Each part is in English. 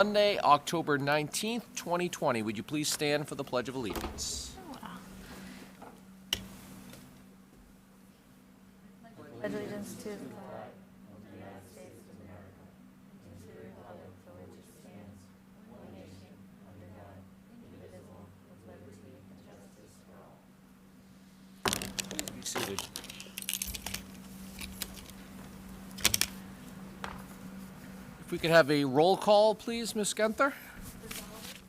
Monday, October 19th, 2020. Would you please stand for the Pledge of Allegiance? Pledge allegiance to the flag of the United States of America and to the republic for which it stands, one nation, under God, indivisible, with liberty and justice for all. Please be seated. If we could have a roll call, please, Ms. Genther.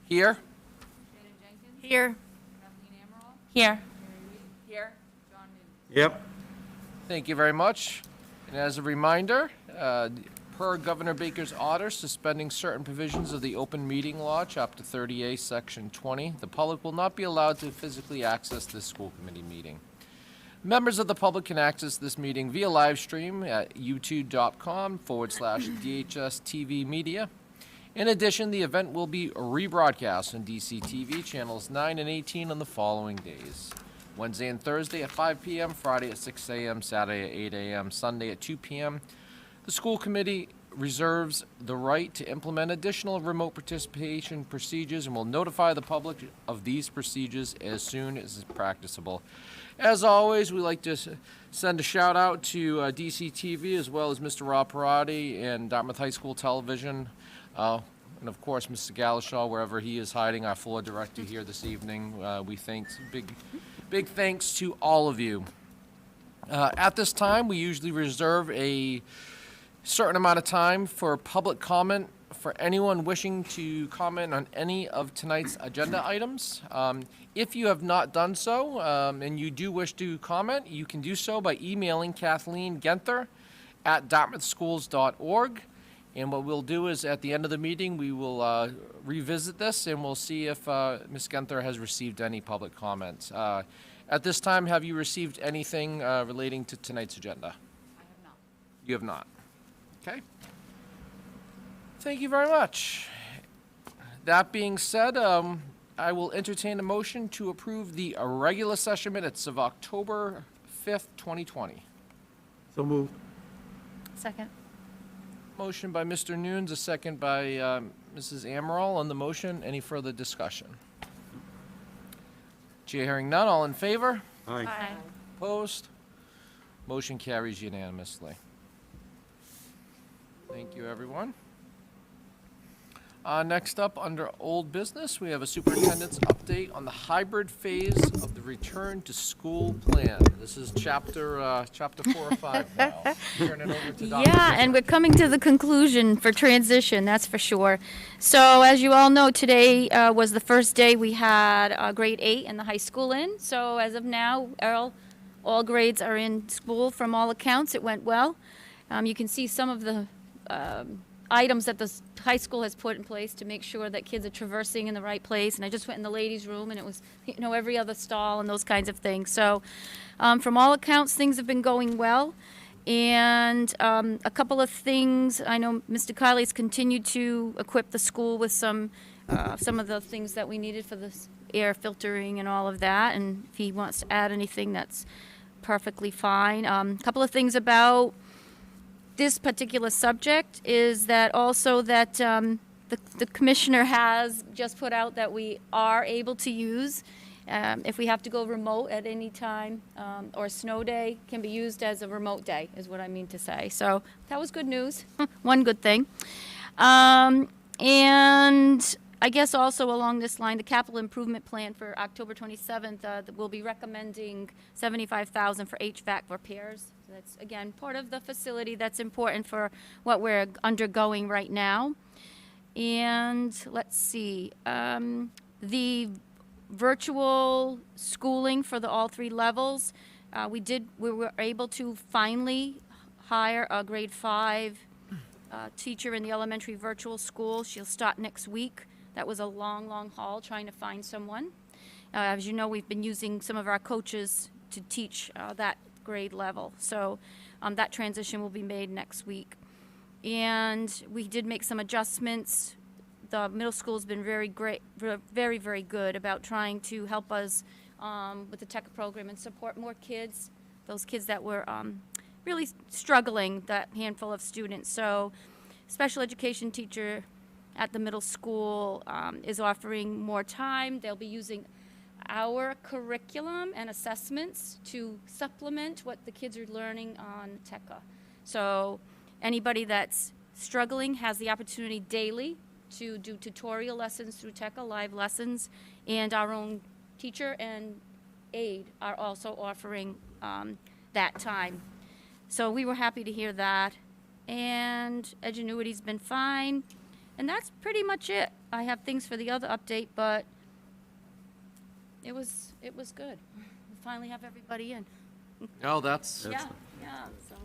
Here. Here. Here. Here. Yep. Thank you very much. And as a reminder, per Governor Baker's order suspending certain provisions of the Open Meeting Law, Chapter 38, Section 20, the public will not be allowed to physically access this school committee meeting. Members of the public can access this meeting via live stream at youtube.com/DHS TV Media. In addition, the event will be rebroadcast on DCTV channels 9 and 18 on the following days: Wednesday and Thursday at 5 p.m., Friday at 6 a.m., Saturday at 8 a.m., Sunday at 2 p.m. The school committee reserves the right to implement additional remote participation procedures and will notify the public of these procedures as soon as is practicable. As always, we like to send a shout out to DCTV as well as Mr. Rob Parati and Dartmouth High School Television. And of course, Mr. Galashaw, wherever he is hiding, our floor director here this evening. We thank big thanks to all of you. At this time, we usually reserve a certain amount of time for public comment for anyone wishing to comment on any of tonight's agenda items. If you have not done so and you do wish to comment, you can do so by emailing kathleengenthner at dartmouthschools.org. And what we'll do is at the end of the meeting, we will revisit this and we'll see if Ms. Genther has received any public comments. At this time, have you received anything relating to tonight's agenda? I have not. You have not. Okay. Thank you very much. That being said, I will entertain a motion to approve the regular session minutes of October 5th, 2020. So moved. Second. Motion by Mr. Nunes, a second by Mrs. Amaral on the motion. Any further discussion? Chair hearing none. All in favor? Aye. Aye. Opposed? Motion carries unanimously. Thank you, everyone. Next up, under old business, we have a superintendent's update on the hybrid phase of the return to school plan. This is chapter 4 or 5 now. Turn it over to Dr. Yeah, and we're coming to the conclusion for transition, that's for sure. So as you all know, today was the first day we had grade 8 in the high school in. So as of now, all grades are in school from all accounts. It went well. You can see some of the items that the high school has put in place to make sure that kids are traversing in the right place. And I just went in the ladies' room, and it was, every other stall and those kinds of things. So from all accounts, things have been going well. And a couple of things, I know Mr. Kiley's continued to equip the school with some of the things that we needed for the air filtering and all of that. And if he wants to add anything, that's perfectly fine. A couple of things about this particular subject is that also that the commissioner has just put out that we are able to use if we have to go remote at any time, or a snow day can be used as a remote day, is what I mean to say. So that was good news, one good thing. And I guess also along this line, the capital improvement plan for October 27th, we'll be recommending $75,000 for HVAC repairs. So that's, again, part of the facility that's important for what we're undergoing right now. And let's see, the virtual schooling for all 3 levels, we were able to finally hire a grade 5 teacher in the elementary virtual school. She'll start next week. That was a long, long haul trying to find someone. As you know, we've been using some of our coaches to teach that grade level. So that transition will be made next week. And we did make some adjustments. The middle school's been very great, very, very good about trying to help us with the tech program and support more kids, those kids that were really struggling, that handful of students. So special education teacher at the middle school is offering more time. They'll be using our curriculum and assessments to supplement what the kids are learning on TECA. So anybody that's struggling has the opportunity daily to do tutorial lessons through TECA, live lessons, and our own teacher and aide are also offering that time. So we were happy to hear that. And Edgenuity's been fine. And that's pretty much it. I have things for the other update, but it was good. We finally have everybody in. Oh, that's Yeah, so,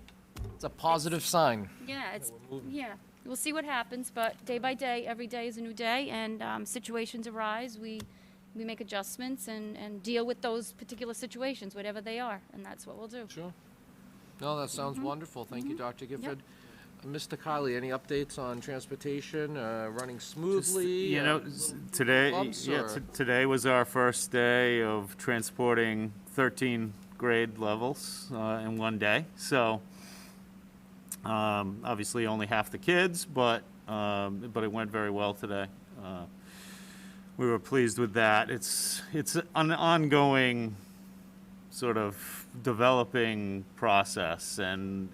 it's a positive sign. yeah, we'll see what happens, but day by day, every day is a new day, and situations arise. We make adjustments and deal with those particular situations, whatever they are, and that's what we'll do. Sure. No, that sounds wonderful. Thank you, Dr. Gifford. Mr. Kiley, any updates on transportation, running smoothly? You know, today, bumps, yeah, or- today was our first day of transporting 13 grade levels in one day. So, obviously only half the kids, but it went very well today. We were pleased with that. It's an ongoing sort of developing process, and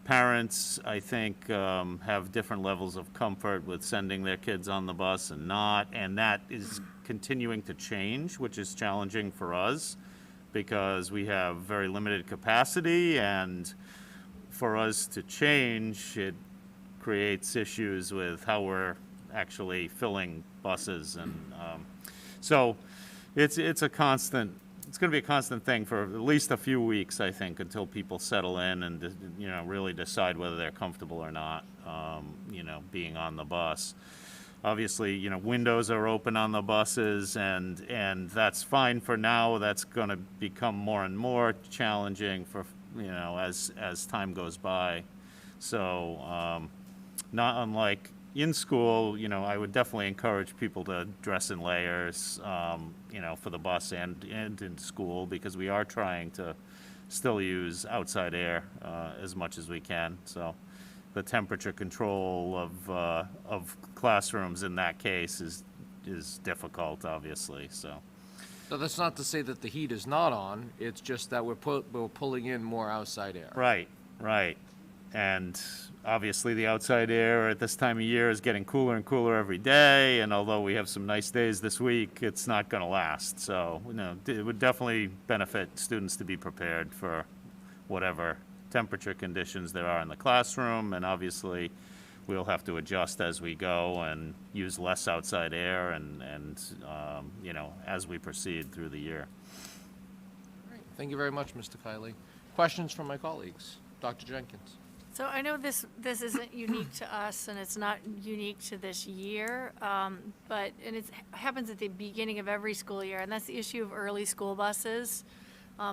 parents, I think, have different levels of comfort with sending their kids on the bus and not, and that is continuing to change, which is challenging for us because we have very limited capacity, and for us to change, it creates issues with how we're actually filling buses, and so it's a constant. It's going to be a constant thing for at least a few weeks, I think, until people settle in and really decide whether they're comfortable or not, being on the bus. Obviously, windows are open on the buses, and that's fine for now. That's going to become more and more challenging for as time goes by. So, not unlike in school, I would definitely encourage people to dress in layers, for the bus and in school, because we are trying to still use outside air as much as we can. So the temperature control of classrooms in that case is difficult, obviously. So that's not to say that the heat is not on. It's just that we're pulling in more outside air. right. And obviously the outside air at this time of year is getting cooler and cooler every day, and although we have some nice days this week, it's not going to last. So, it would definitely benefit students to be prepared for whatever temperature conditions there are in the classroom, and obviously we'll have to adjust as we go and use less outside air and as we proceed through the year. All right. Thank you very much, Mr. Kiley. Questions from my colleagues? Dr. Jenkins. So I know this isn't unique to us, and it's not unique to this year, but it happens at the beginning of every school year, and that's the issue of early school buses.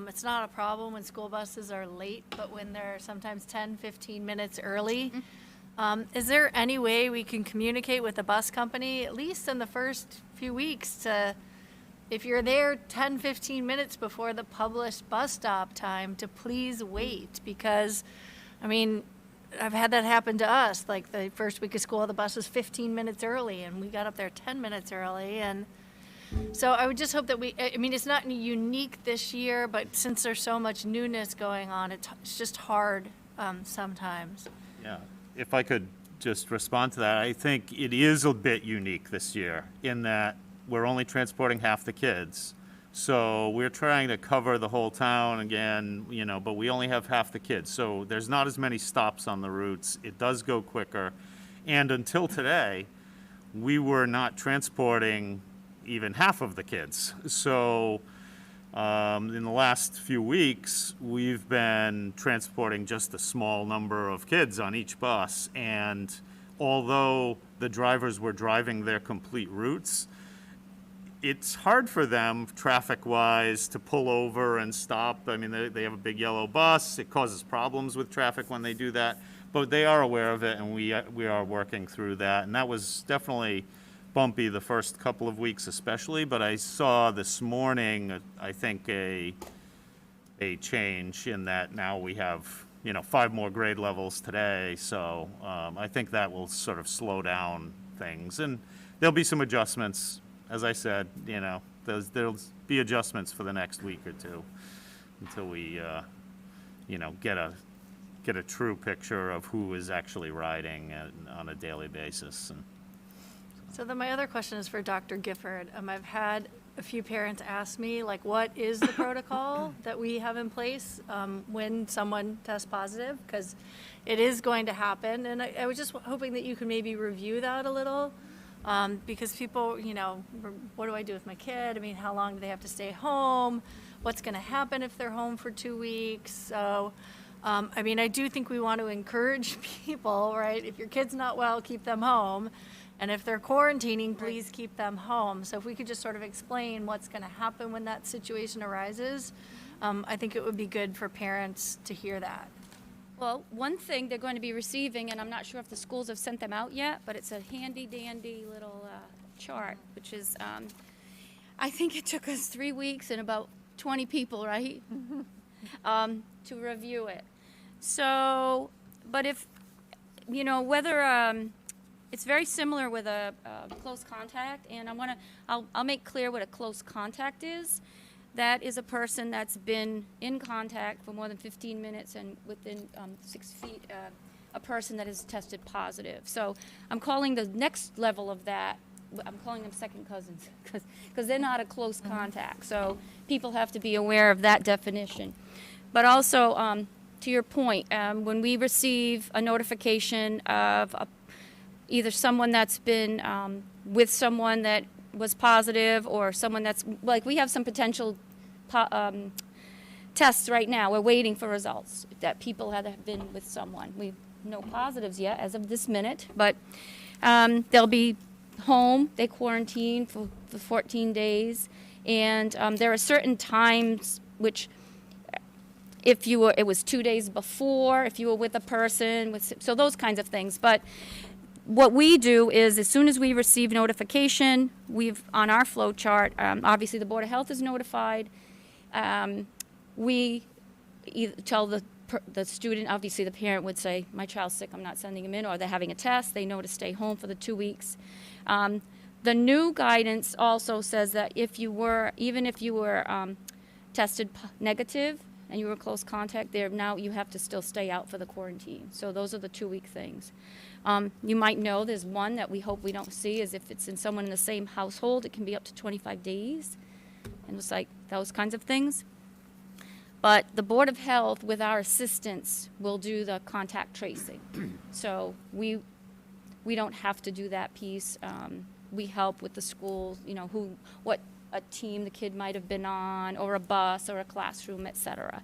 It's not a problem when school buses are late, but when they're sometimes 10, 15 minutes early. Is there any way we can communicate with the bus company, at least in the first few weeks, to, if you're there 10, 15 minutes before the published bus stop time, to please wait? Because, I've had that happen to us. Like the first week of school, the bus was 15 minutes early, and we got up there 10 minutes early. And so I would just hope that it's not unique this year, but since there's so much newness going on, it's just hard sometimes. Yeah, if I could just respond to that, I think it is a bit unique this year in that we're only transporting half the kids. So we're trying to cover the whole town again, but we only have half the kids. So there's not as many stops on the routes. It does go quicker. And until today, we were not transporting even half of the kids. So in the last few weeks, we've been transporting just a small number of kids on each bus. And although the drivers were driving their complete routes, it's hard for them, traffic-wise, to pull over and stop. They have a big yellow bus. It causes problems with traffic when they do that. But they are aware of it, and we are working through that. And that was definitely bumpy the first couple of weeks especially. But I saw this morning, I think, a change in that now we have, 5 more grade levels today. So I think that will sort of slow down things. And there'll be some adjustments. As I said, there'll be adjustments for the next week or two until we, get a true picture of who is actually riding on a daily basis. And So then my other question is for Dr. Gifford. I've had a few parents ask me, like, what is the protocol that we have in place when someone tests positive? Because it is going to happen. And I was just hoping that you could maybe review that a little. Because people, what do I do with my kid? I mean, how long do they have to stay home? What's going to happen if they're home for 2 weeks? So, I do think we want to encourage people, right? If your kid's not well, keep them home. And if they're quarantining, please keep them home. So if we could just sort of explain what's going to happen when that situation arises, I think it would be good for parents to hear that. Well, one thing they're going to be receiving, and I'm not sure if the schools have sent them out yet, but it's a handy-dandy little chart, which is, I think it took us 3 weeks and about 20 people, right? To review it. So, but if, whether, it's very similar with a close contact, and I'll make clear what a close contact is. That is a person that's been in contact for more than 15 minutes and within 6 feet, a person that is tested positive. So I'm calling the next level of that, I'm calling them second cousins, because they're not a close contact. So people have to be aware of that definition. But also, to your point, when we receive a notification of either someone that's been with someone that was positive or someone that's, like, we have some potential tests right now. We're waiting for results that people have been with someone. We've no positives yet as of this minute, but they'll be home. They quarantine for 14 days, and there are certain times which, if you were, it was 2 days before, if you were with a person, so those kinds of things. But what we do is, as soon as we receive notification, on our flow chart, obviously the Board of Health is notified. We either tell the student, obviously the parent would say, my child's sick, I'm not sending him in, or they're having a test, they know to stay home for the 2 weeks. The new guidance also says that even if you were tested negative and you were close contact, now you have to still stay out for the quarantine. So those are the 2 week things. You might know there's one that we hope we don't see, is if it's in someone in the same household, it can be up to 25 days. And it's like those kinds of things. But the Board of Health, with our assistance, will do the contact tracing. So we don't have to do that piece. We help with the schools, what a team the kid might have been on, or a bus, or a classroom, et cetera.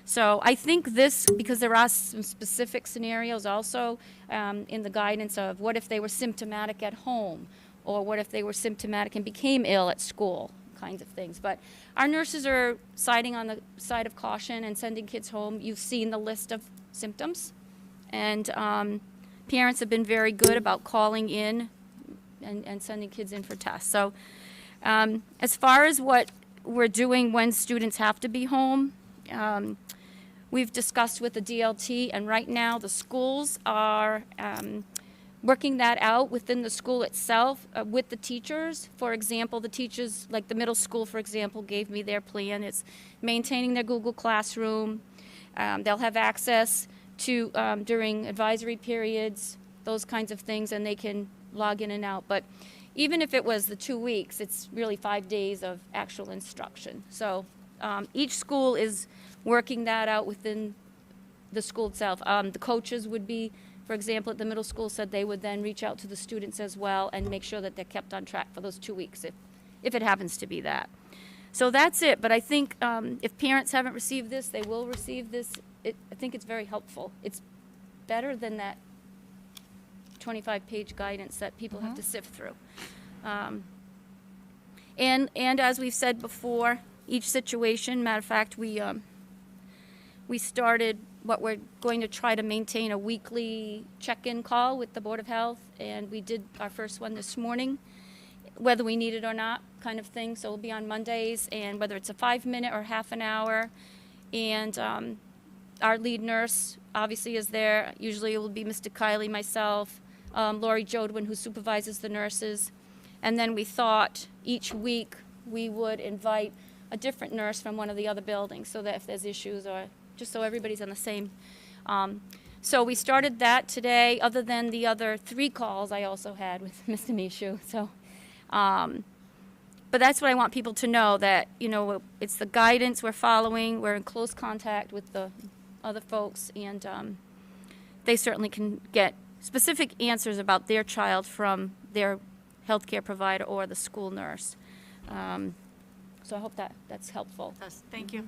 So I think this, because there are some specific scenarios also in the guidance of what if they were symptomatic at home, or what if they were symptomatic and became ill at school, kinds of things. But our nurses are siding on the side of caution and sending kids home. You've seen the list of symptoms, and parents have been very good about calling in and sending kids in for tests. So as far as what we're doing when students have to be home, we've discussed with the DLT, and right now the schools are working that out within the school itself with the teachers. For example, the teachers, like the middle school, for example, gave me their plan. It's maintaining their Google Classroom. They'll have access to, during advisory periods, those kinds of things, and they can log in and out. But even if it was the 2 weeks, it's really 5 days of actual instruction. So each school is working that out within the school itself. The coaches would be, for example, at the middle school, said they would then reach out to the students as well and make sure that they're kept on track for those 2 weeks, if it happens to be that. So that's it. But I think if parents haven't received this, they will receive this. I think it's very helpful. It's better than that 25-page guidance that people have to sift through. And as we've said before, each situation, matter of fact, we started what we're going to try to maintain a weekly check-in call with the Board of Health, and we did our first one this morning, whether we need it or not, kind of thing. So it'll be on Mondays, and whether it's a 5-minute or half an hour. And Our lead nurse obviously is there. Usually it will be Mr. Kiley, myself, Lori Jodwin, who supervises the nurses. And then we thought each week we would invite a different nurse from one of the other buildings so that if there's issues or just so everybody's on the same. So we started that today, other than the other 3 calls I also had with Mr. Mishu. So, but that's what I want people to know, that, you know, it's the guidance we're following. We're in close contact with the other folks, and they certainly can get specific answers about their child from their healthcare provider or the school nurse. So I hope that's helpful. Yes, thank you.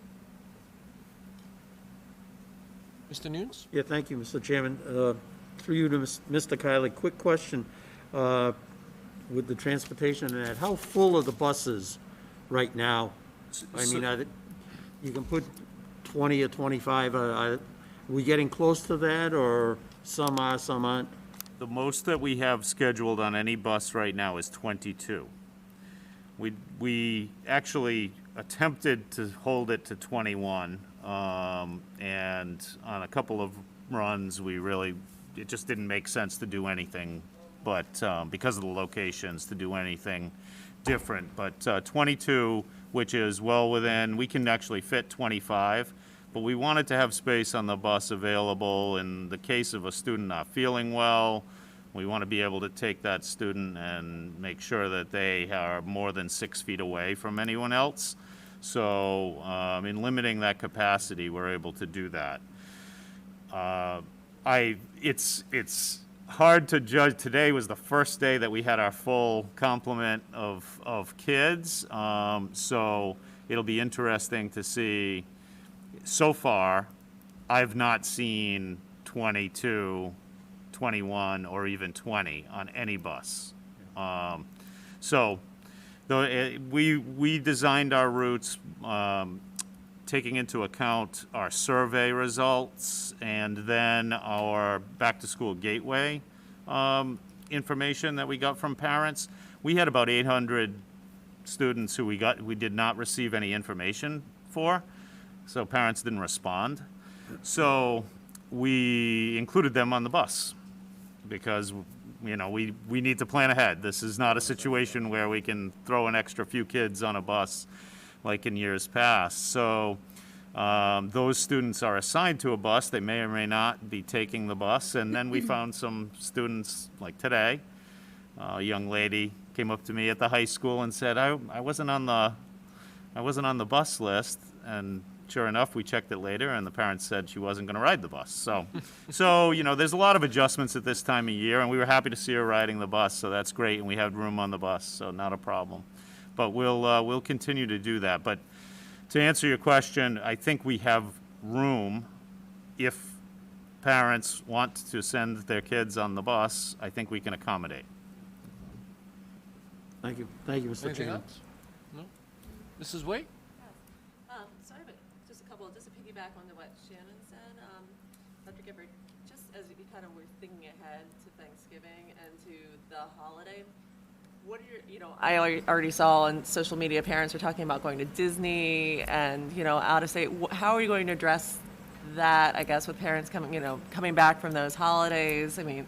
Mr. Nunes? Yeah, thank you, Mr. Chairman. Through you to Mr. Kiley, quick question. With the transportation and that, how full are the buses right now? I mean, you can put 20 or 25, are we getting close to that, or some are, some aren't? The most that we have scheduled on any bus right now is 22. We actually attempted to hold it to 21, and on a couple of runs, it just didn't make sense to do anything, but because of the locations, to do anything different. But 22, which is well within, we can actually fit 25, but we wanted to have space on the bus available in the case of a student not feeling well. We want to be able to take that student and make sure that they are more than 6 feet away from anyone else. So in limiting that capacity, we're able to do that. It's hard to judge. Today was the first day that we had our full complement of kids. So it'll be interesting to see. So far, I've not seen 22, 21, or even 20 on any bus. So we designed our routes taking into account our survey results and then our back-to-school gateway information that we got from parents. We had about 800 students who we did not receive any information for, so parents didn't respond. So we included them on the bus because, you know, we need to plan ahead. This is not a situation where we can throw an extra few kids on a bus like in years past. So those students are assigned to a bus. They may or may not be taking the bus. And then we found some students, like today, a young lady came up to me at the high school and said, I wasn't on the bus list. And sure enough, we checked it later, and the parents said she wasn't going to ride the bus. So, you know, there's a lot of adjustments at this time of year, and we were happy to see her riding the bus, so that's great, and we had room on the bus, so not a problem. But we'll continue to do that. But to answer your question, I think we have room if parents want to send their kids on the bus. I think we can accommodate. Thank you, Mr. Anything Chairman. else? No? Mrs. Waite? So I have just to piggyback onto what Shannon said. Dr. Gifford, just as we kind of were thinking ahead to Thanksgiving and to the holiday, what are your, I already saw on social media parents are talking about going to Disney and, out of state. How are you going to address that, I guess, with parents coming back from those holidays? I mean,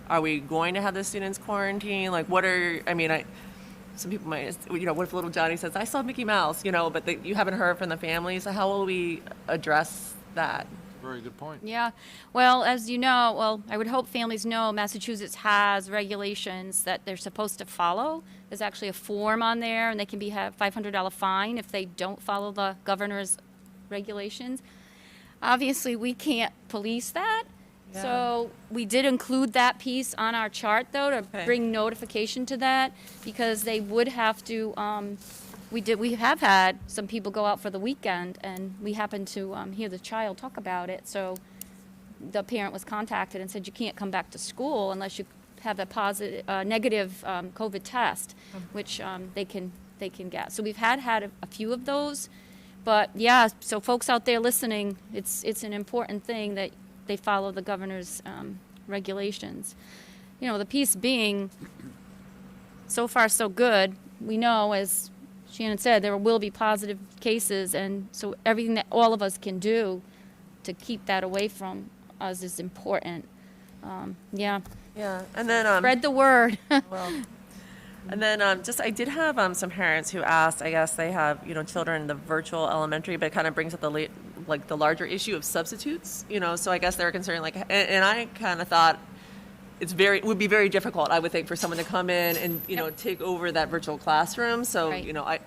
are we going to have the students quarantine? Like, some people might, what if little Johnny says, I saw Mickey Mouse, but you haven't heard from the family, so how will we address that? Very good point. Yeah, well, as you know, I would hope families know Massachusetts has regulations that they're supposed to follow. There's actually a form on there, and they can have $500 fine if they don't follow the governor's regulations. Obviously, we can't police that. Yeah. So we did include that piece on our chart, though, to bring notification to that, because they would have to, we have had some people go out for the weekend, and we happened to hear the child talk about it. So the parent was contacted and said, you can't come back to school unless you have a negative COVID test, which they can get. So we've had a few of those. But yeah, so folks out there listening, it's an important thing that they follow the governor's regulations. The piece being, so far so good. We know, as Shannon said, there will be positive cases, and so everything that all of us can do to keep that away from us is important. Yeah, Yeah, and then, spread the word. well, and then just I did have some parents who asked. I guess they have children in the virtual elementary, but it kind of brings up the larger issue of substitutes. So I guess they're concerned and I kind of thought it would be very difficult, I would think, for someone to come in and take over that virtual classroom. So Right.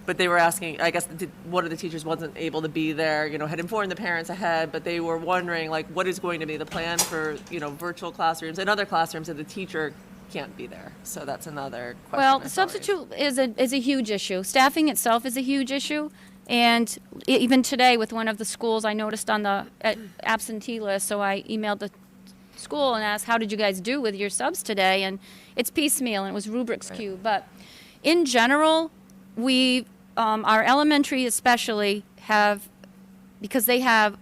But they were asking, I guess, one of the teachers wasn't able to be there, had informed the parents ahead, but they were wondering, like, what is going to be the plan for, virtual classrooms and other classrooms if the teacher can't be there? So that's another question. Well, I saw substitute is a huge issue. Staffing itself is a huge issue. And even today with one of the schools, I noticed on the absentee list, so I emailed the school and asked, how did you guys do with your subs today? And it's piecemeal, and it was Rubrik's Cube. But in general, our elementary especially because they have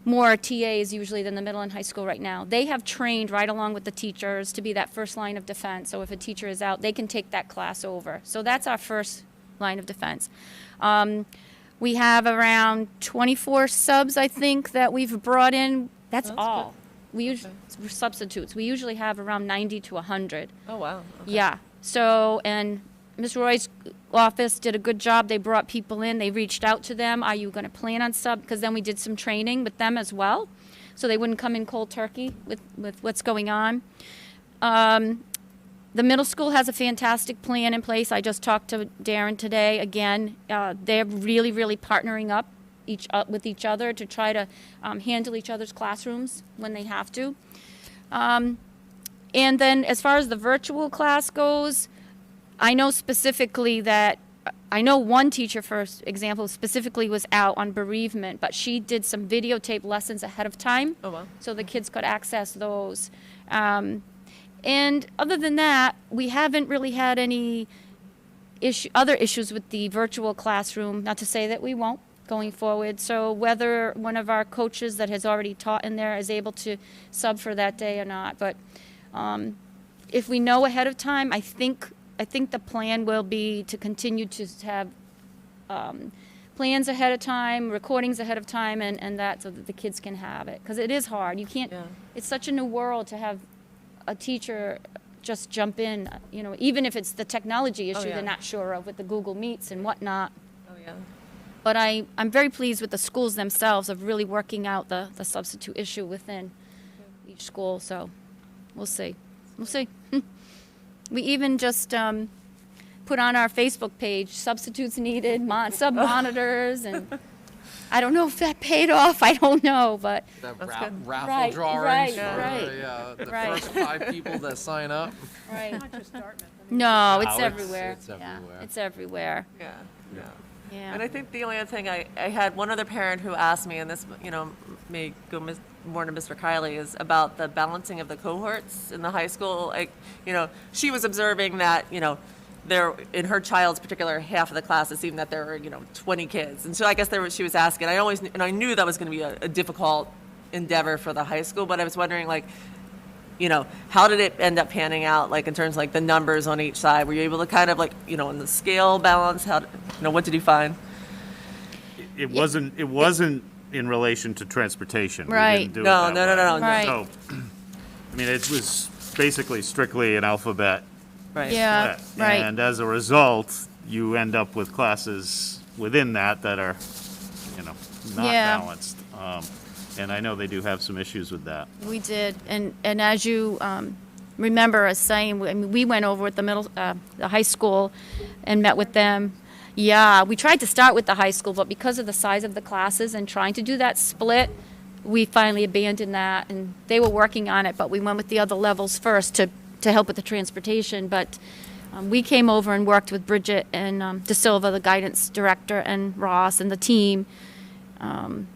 more TAs usually than the middle and high school right now. They have trained right along with the teachers to be that first line of defense. So if a teacher is out, they can take that class over. So that's our first line of defense. We have around 24 subs, I think, that we've brought in. That's all. Substitutes. We usually have around 90 to 100. Oh, wow. Okay. Yeah. So, and Ms. Roy's office did a good job. They brought people in. They reached out to them. Are you going to plan on sub? Because then we did some training with them as well, so they wouldn't come in cold turkey with what's going on. The middle school has a fantastic plan in place. I just talked to Darren today. Again, they're really, really partnering up with each other to try to handle each other's classrooms when they have to. And then as far as the virtual class goes, I know specifically that, I know one teacher, for example, specifically was out on bereavement, but she did some videotape lessons ahead of time. Oh, wow. So the kids could access those. And other than that, we haven't really had any other issues with the virtual classroom, not to say that we won't going forward. So whether one of our coaches that has already taught in there is able to sub for that day or not. But if we know ahead of time, I think the plan will be to continue to have plans ahead of time, recordings ahead of time, and that, so that the kids can have it. Because it is hard. You can't, it's such a new world to have a teacher just jump in, even if it's the technology issue they're not sure of with the Google Meets and whatnot. Oh, yeah. But I'm very pleased with the schools themselves of really working out the substitute issue within each school. So we'll see. We'll see. We even just put on our Facebook page, substitutes needed, sub-monitors, and I don't know if that paid off. I don't know, but That That's raffle good. drawings Right, for right. the Right. first 5 people that sign up. right. Not just Dartmouth. No, it's it's- everywhere. it's Yeah, everywhere. it's everywhere. Yeah. Yeah. And I think the only other thing, I had one other parent who asked me, and this, may go more to Mr. Kiley, is about the balancing of the cohorts in the high school. She was observing that, there, in her child's particular half of the class, it seemed that there were, 20 kids. And so I guess she was asking, I knew that was going to be a difficult endeavor for the high school, but I was wondering, how did it end up panning out, in terms of, the numbers on each side? Were you able to kind of, in the scale balance, what did you find? It wasn't in relation to transportation. We Right. didn't do it No, that no, no, way. no, Right. So, it was basically strictly an alphabet Right. Yeah, split. right. And as a result, you end up with classes within that are, not Yeah. balanced. And I know they do have some issues with that. We did, and as you remember us saying, we went over with the high school and met with them. Yeah, we tried to start with the high school, but because of the size of the classes and trying to do that split, we finally abandoned that, and they were working on it, but we went with the other levels first to help with the transportation. But we came over and worked with Bridget and De Silva, the guidance director, and Ross and the team,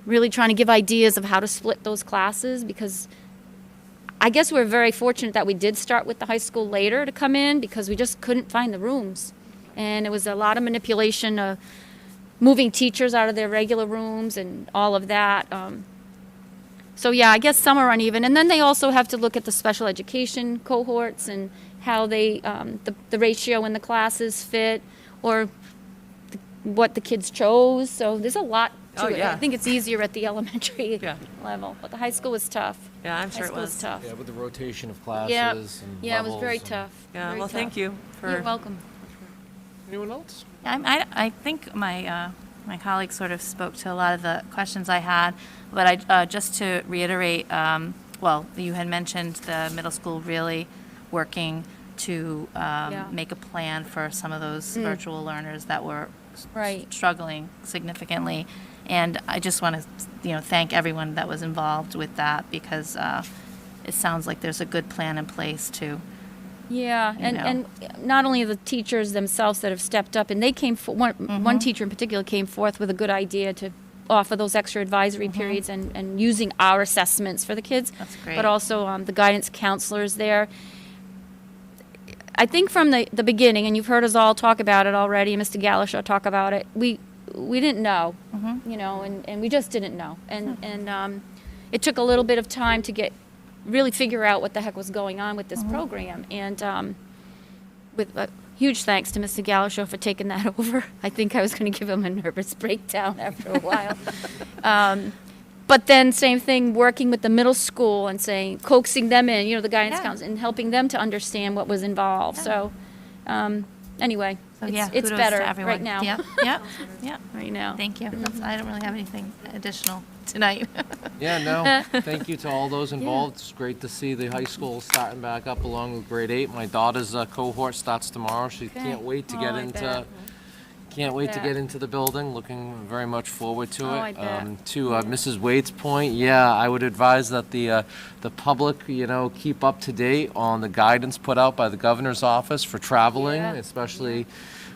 really trying to give ideas of how to split those classes, because I guess we're very fortunate that we did start with the high school later to come in, because we just couldn't find the rooms. And it was a lot of manipulation of moving teachers out of their regular rooms and all of that. So yeah, I guess some are uneven. And then they also have to look at the special education cohorts and how they, the ratio in the classes fit, or what the kids chose. So there's a lot Oh, to it. yeah. I think it's easier at the elementary Yeah. level, but the high school was tough. Yeah, I'm High sure it school was was. tough. Yeah, with the rotation of classes Yeah, and yeah, it was levels very and- tough. Yeah, very well, thank tough. you You're for, welcome. Anyone else? I think my colleague sort of spoke to a lot of the questions I had, but just to reiterate, well, you had mentioned the middle school really working to Yeah. make a plan for some of those virtual learners that were Right. struggling significantly. And I just want to, thank everyone that was involved with that, because it sounds like there's a good plan in place to, Yeah, you and, know. and not only the teachers themselves that have stepped up, and they came, one teacher in particular came forth with a good idea to offer those extra advisory periods and using our assessments for the kids. That's great. But also the guidance counselors there. I think from the beginning, and you've heard us all talk about it already, and Mr. Galashaw talk about it, we didn't know, and we just didn't know. And it took a little bit of time to really figure out what the heck was going on with this program. And with huge thanks to Mr. Galashaw for taking that over. I think I was going to give him a nervous breakdown after a while. But then same thing, working with the middle school and coaxing them in, the guidance Yeah. counselor, and helping them to understand what was involved. So, anyway, so yeah, it's kudos better to everyone. right now. Yeah. Right now. Thank you. I don't really have anything additional tonight. Yeah, no, thank you to all those involved. It's great to see the high school starting back up along with grade 8. My daughter's cohort starts tomorrow. She can't wait to get I into, bet. can't wait to bet. get into the building. Looking very much forward to Oh, it. I bet. To Mrs. Wade's point, yeah, I would advise that the public, keep up to date on the guidance put out by the governor's office for traveling, Yeah. especially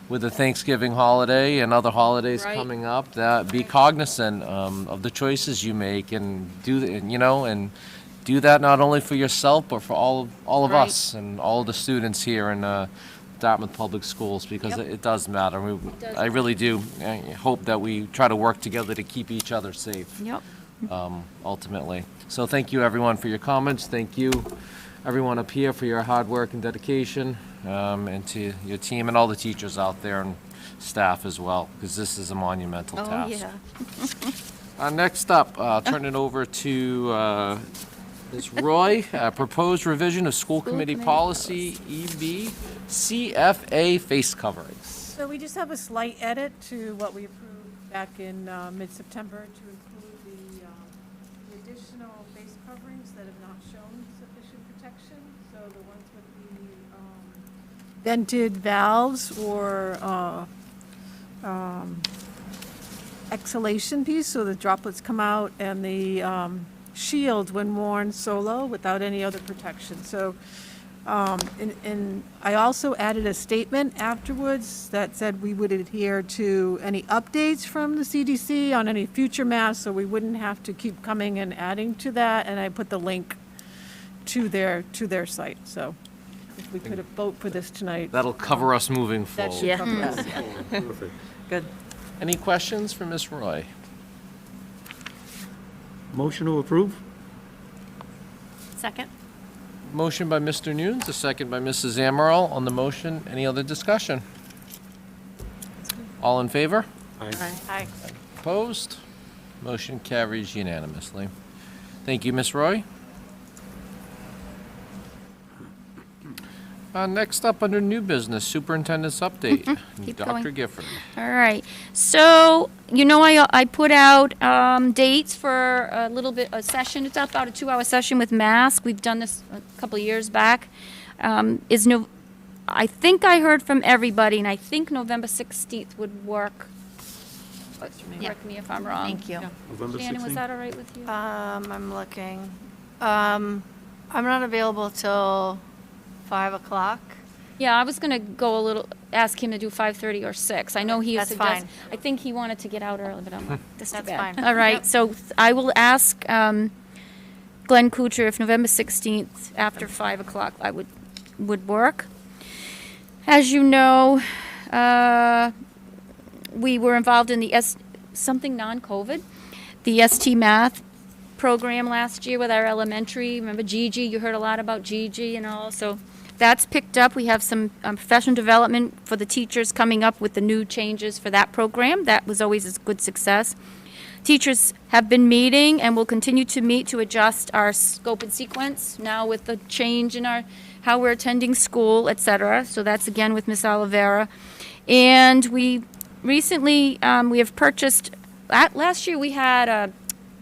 with the Thanksgiving holiday and other holidays Right. coming up. That be cognizant of the choices you make and and do that not only for yourself but for all of Right. us and all of the students here in Dartmouth Public Schools, because Yep. it does matter. does I really do. I hope that we try to work together to keep each other safe, Yep. ultimately. So thank you, everyone, for your comments. Thank you, everyone up here, for your hard work and dedication, and to your team and all the teachers out there and staff as well, because this is a monumental Oh, task. yeah. Next up, turn it over to Ms. Roy. Proposed revision of school committee committee policy, EB, CFA face coverings. So we just have a slight edit to what we approved back in mid-September to include the additional face coverings that have not shown sufficient protection. So the ones with the vented valves or exhalation piece, so the droplets come out, and the shield when worn solo without any other protection. So and I also added a statement afterwards that said we would adhere to any updates from the CDC on any future masks, so we wouldn't have to keep coming and adding to that, and I put the link to their site. So if we could vote for this tonight, That'll cover us moving that forward. should cover us. Perfect. good. Any questions for Ms. Roy? Motion to approve? Second? Motion by Mr. Nunes, a second by Mrs. Amaral. On the motion, any other discussion? All in favor? Hi. Opposed? Motion carries unanimously. Thank you, Ms. Roy. Next up, under new business, superintendent's update. Keep Dr. going. Gifford. All right. So, I put out dates for a session. It's about a 2-hour session with mask. We've done this a couple of years back. I think I heard from everybody, and I think November 16th would work. Correct me if I'm wrong. Thank you. November Shannon, was 16th? that all right with you? I'm looking. I'm not available till 5 o'clock. Yeah, I was gonna ask him to do 5:30 or 6. I know he That's suggested. fine. I think he wanted to get out early, but I'm like, this is too That's bad. fine. All right, Yep. so I will ask Glenn Kuchar if November 16th after 5 o'clock would work. As you know, we were involved in the something non-COVID, the ST Math program last year with our elementary. Remember Gigi? You heard a lot about Gigi and all. So that's picked up. We have some professional development for the teachers coming up with the new changes for that program. That was always a good success. teachers have been meeting and will continue to meet to adjust our scope and sequence now with the change in how we're attending school, et cetera. So that's again with Ms. Oliveira. And we recently, we have purchased, last year we had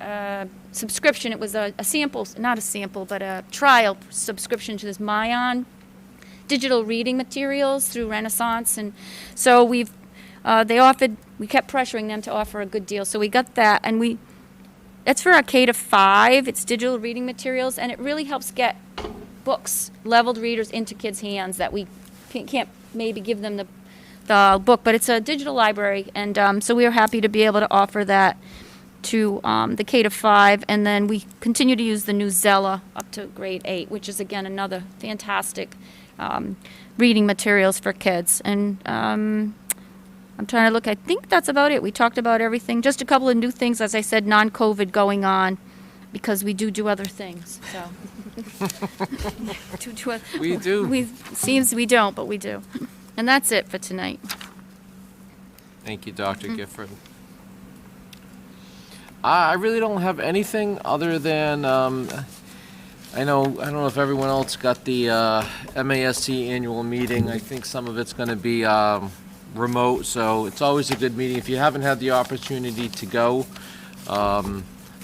a subscription. It was a sample, not a sample, but a trial subscription to this Mayan digital reading materials through Renaissance. And so we kept pressuring them to offer a good deal. So we got that, and that's for our K-5. It's digital reading materials, and it really helps get books, leveled readers into kids' hands that we can't maybe give them the book, but it's a digital library, and so we are happy to be able to offer that to the K-5, and then we continue to use the new Zella up to grade 8, which is again another fantastic reading materials for kids. And I'm trying to look, I think that's about it. We talked about everything. Just a couple of new things, as I said, non-COVID going on, because we do other things, so. We do. Seems we don't, but we do. And that's it for tonight. Thank you, Dr. Gifford. I really don't have anything other than, I don't know if everyone else got the MASC annual meeting. I think some of it's going to be remote, so it's always a good meeting. If you haven't had the opportunity to go, I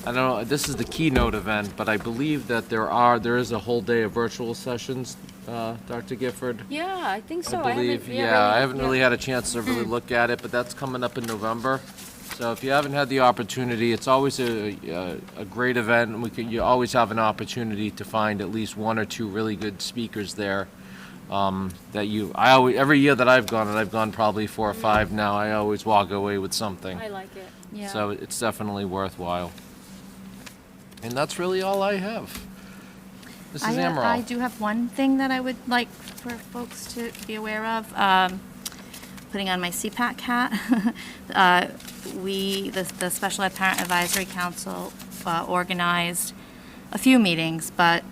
don't know, this is the keynote event, but I believe that there is a whole day of virtual sessions, Dr. Gifford. Yeah, I think so. I believe, I haven't really had a chance to really look at it, but that's coming up in November. So if you haven't had the opportunity, it's always a great event. And you always have an opportunity to find at least one or two really good speakers there. Every year that I've gone, and I've gone probably 4 or 5 now, I always walk away with something. I like it, yeah. So it's definitely worthwhile. And that's really all I have. Mrs. Amaral. I do have one thing that I would like for folks to be aware of. Putting on my CPAC hat. The Special Ed Parent Advisory Council organized a few meetings, but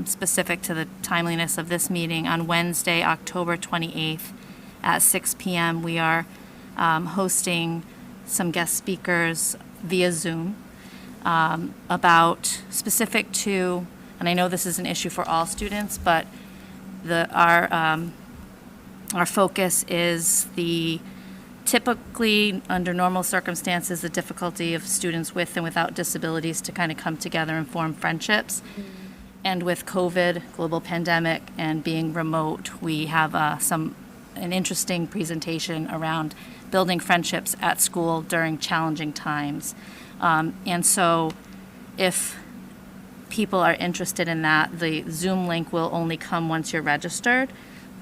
specific to the timeliness of this meeting, on Wednesday, October 28th at 6 p.m., we are hosting some guest speakers via Zoom about specific to, and I know this is an issue for all students, but our focus is typically, under normal circumstances, the difficulty of students with and without disabilities to kind of come together and form friendships. Mm-hmm. And with COVID, global pandemic, and being remote, we have an interesting presentation around building friendships at school during challenging times. And so if people are interested in that, the Zoom link will only come once you're registered,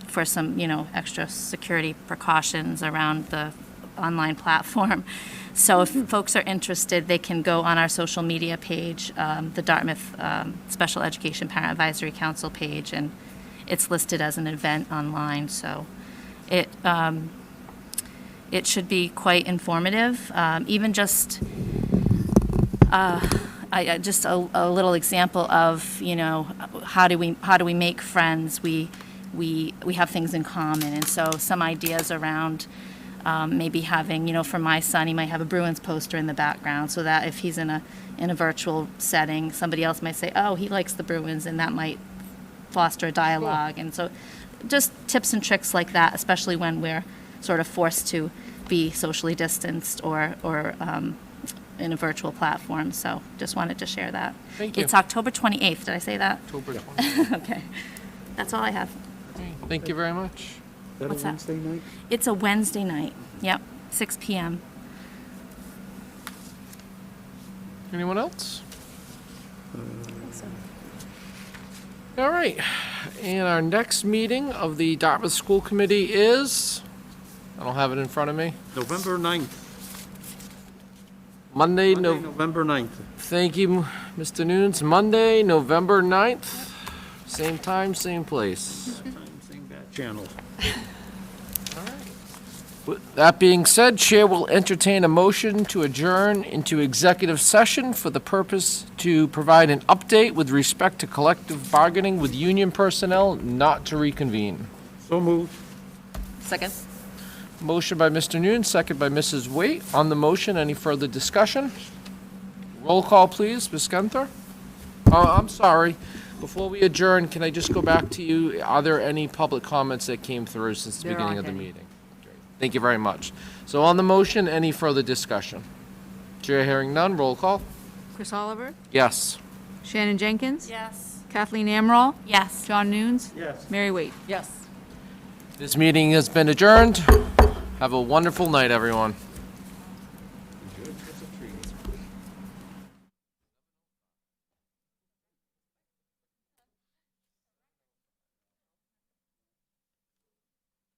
for some, extra security precautions around the online platform. So if folks are interested, they can go on our social media page, the Dartmouth Special Education Parent Advisory Council page, and it's listed as an event online. So it should be quite informative. Even just just a little example of, how do we make friends? We have things in common, and so some ideas around maybe having, for my son, he might have a Bruins poster in the background, so that if he's in a virtual setting, somebody else might say, oh, he likes the Bruins, and that might foster a dialogue. Cool. And so just tips and tricks like that, especially when we're sort of forced to be socially distanced or in a virtual platform. So just wanted to share that. Thank you. It's October 28th. Did I say that? October 28th. Okay. That's all I have. Thank you very much. Is that What's a that? Wednesday night? It's a Wednesday night. Yep, 6 p.m. Anyone else? All right. And our next meeting of the Dartmouth School Committee is, I don't have it in front of me, November 9th. Monday, November 9th. Thank you, Mr. Nunes. Monday, November 9th. Same time, same place. Same bat channel. With that being said, Chair will entertain a motion to adjourn into executive session for the purpose to provide an update with respect to collective bargaining with union personnel, not to reconvene. So moved. Second? Motion by Mr. Nunes, second by Mrs. Waite. On the motion, any further discussion? Roll call, please. Ms. Gunther? I'm sorry. Before we adjourn, can I just go back to you? Are there any public comments that came through since the There beginning of aren't the any. meeting? Great. Thank you very much. So on the motion, any further discussion? Chair hearing none. Roll call. Chris Oliver, Yes. Shannon Jenkins, Yes. Kathleen Amaral, Yes. John Nunes, Yes. Mary Waite. Yes. This meeting has been adjourned. Have a wonderful night, everyone.